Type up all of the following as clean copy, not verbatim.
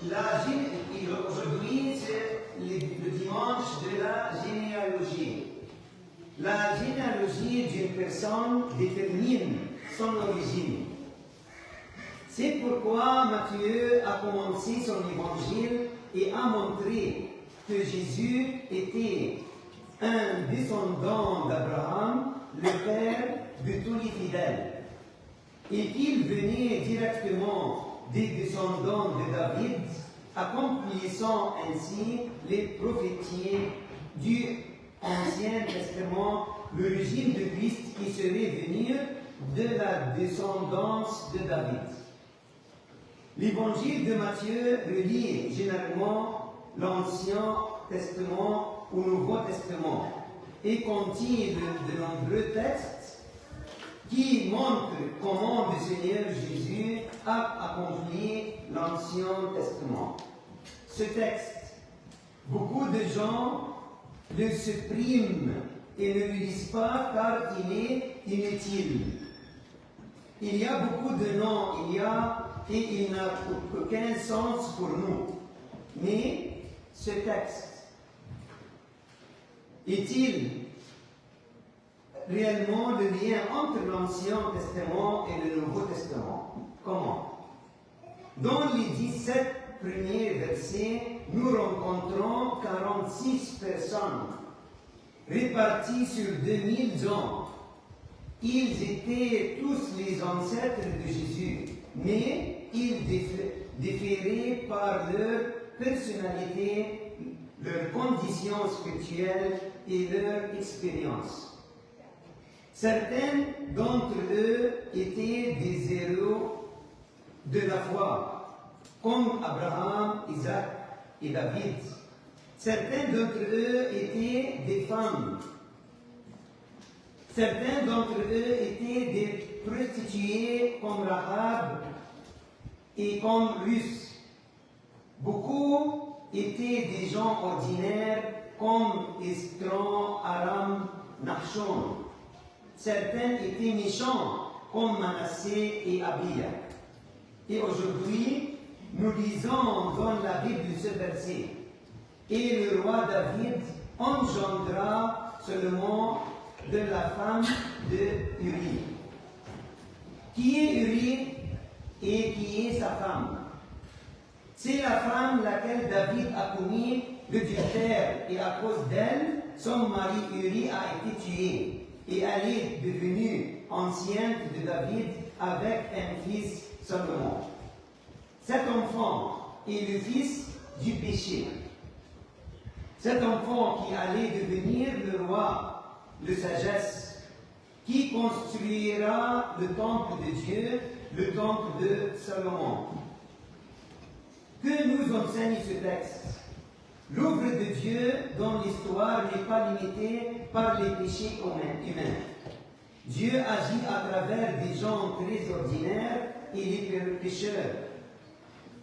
Aujourd'hui, c'est le dimanche de la généalogie. La généalogie d'une personne détermine son origine. C'est pourquoi Matthieu a commencé son évangile et a montré que Jésus était un descendant d'Abraham, le père de tous les fidèles, et qu'il venait directement des descendants de David, accomplissant ainsi les prophéties du Ancien Testament, l'origine de Christ qui serait venue de la descendance de David. L'évangile de Matthieu relie généralement l'Ancien Testament au Nouveau Testament et contient de nombreux textes qui montrent comment le Seigneur Jésus a accompli l'Ancien Testament. Ce texte, beaucoup de gens le suppriment et ne le lisent pas car il est inutile. Il y a beaucoup de noms, et il n'a aucun sens pour nous. Mais ce texte est-il réellement le lien entre l'Ancien Testament et le Nouveau Testament? Comment? Dans les 17 premiers versets, nous rencontrons 46 personnes réparties sur 2000 ans. Ils étaient tous les ancêtres de Jésus, mais ils différaient par leur personnalité, leur condition spirituelle et leur expérience. Certains d'entre eux étaient des héros de la foi, comme Abraham, Isaac et David. Certains d'entre eux étaient des femmes. Certains d'entre eux étaient des prostituées comme Rahab et comme Ruth. Beaucoup étaient des gens ordinaires comme Esdron, Aram, Nachshon. Certains étaient méchants comme Manassé et Abia. Et aujourd'hui, nous lisons dans la Bible ce verset. Et le roi David engendra seulement de la femme de Uri. Qui est Uri et qui est sa femme? C'est la femme laquelle David a commis l'adultère et à cause d'elle, son mari Uri a été tué et elle est devenue enceinte de David avec un fils Salomon. Cet enfant est le fils du péché. Cet enfant qui allait devenir le roi de sagesse, qui construira le temple de Dieu, le temple de Salomon. Que nous enseigne ce texte? L'œuvre de Dieu dans l'histoire n'est pas limitée par les péchés humains. Dieu agit à travers des gens très ordinaires et les pécheurs.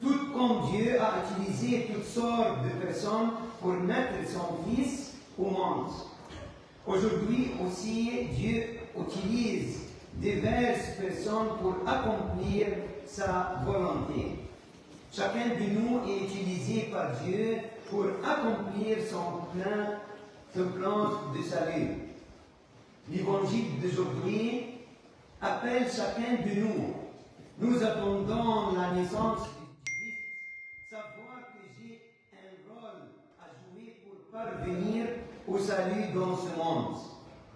Tout comme Dieu a utilisé toutes sortes de personnes pour mettre son Fils au monde. Aujourd'hui aussi, Dieu utilise diverses personnes pour accomplir sa volonté. Chacun de nous est utilisé par Dieu pour accomplir son plan de salut. L'évangile d'aujourd'hui appelle chacun de nous. Nous attendons la naissance de Christ. Savoir que j'ai un rôle à jouer pour parvenir au salut dans ce monde.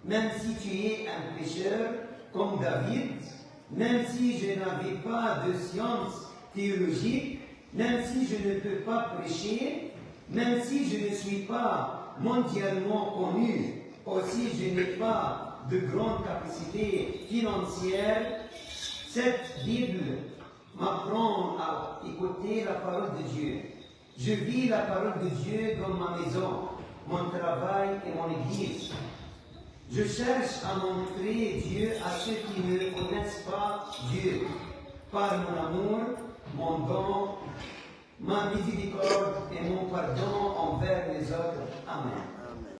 Même si tu es un pécheur comme David, même si je n'avais pas de science théologique, même si je ne peux pas prêcher, même si je ne suis pas mondialement connu, aussi je n'ai pas de grande capacité financière, cette Bible m'apprend à écouter la parole de Dieu. Je vis la parole de Dieu dans ma maison, mon travail et mon église. Je cherche à montrer Dieu à ceux qui ne connaissent pas Dieu, par mon amour, mon don, ma miséricorde et mon pardon envers les autres. Amen.